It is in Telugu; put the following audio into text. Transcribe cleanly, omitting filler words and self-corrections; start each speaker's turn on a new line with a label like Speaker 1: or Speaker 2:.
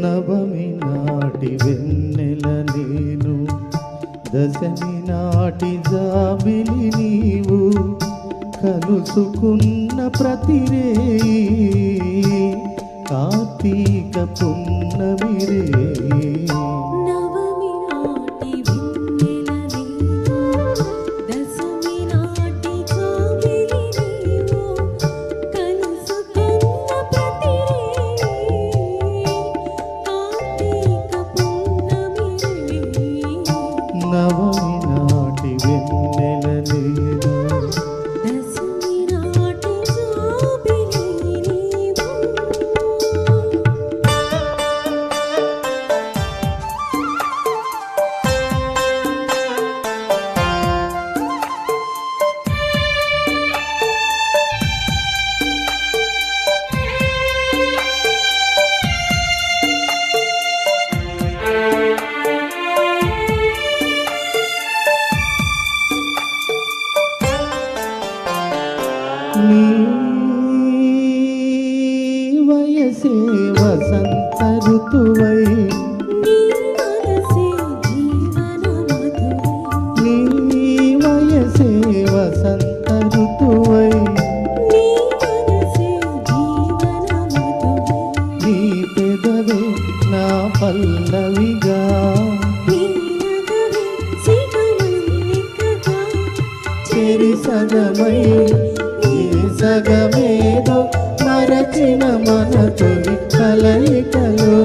Speaker 1: నవమి నాటి వెన్నెల నేను, దశమి నాటి జాబిలి నీవు, కలుసుకున్న ప్రతిరేయి కార్తీక పున్నమి రేయి. నవమి నాటి వెన్నెల నేను,
Speaker 2: దశమి నాటి జాబిలి నీవు.
Speaker 1: నీ వయసే వసంత ఋతువై,
Speaker 2: నీ మనసే జీవన మధువై,
Speaker 1: నీ వయసే వసంత ఋతువై,
Speaker 2: నీ మనసే జీవన మధువై,
Speaker 1: నీ పెదవే నా పల్లవిగా,
Speaker 2: నీ నగవే సిగమల్లికగా,
Speaker 1: చెరి సగమై సగమేదో మరచిన మన తొలి కలయికలో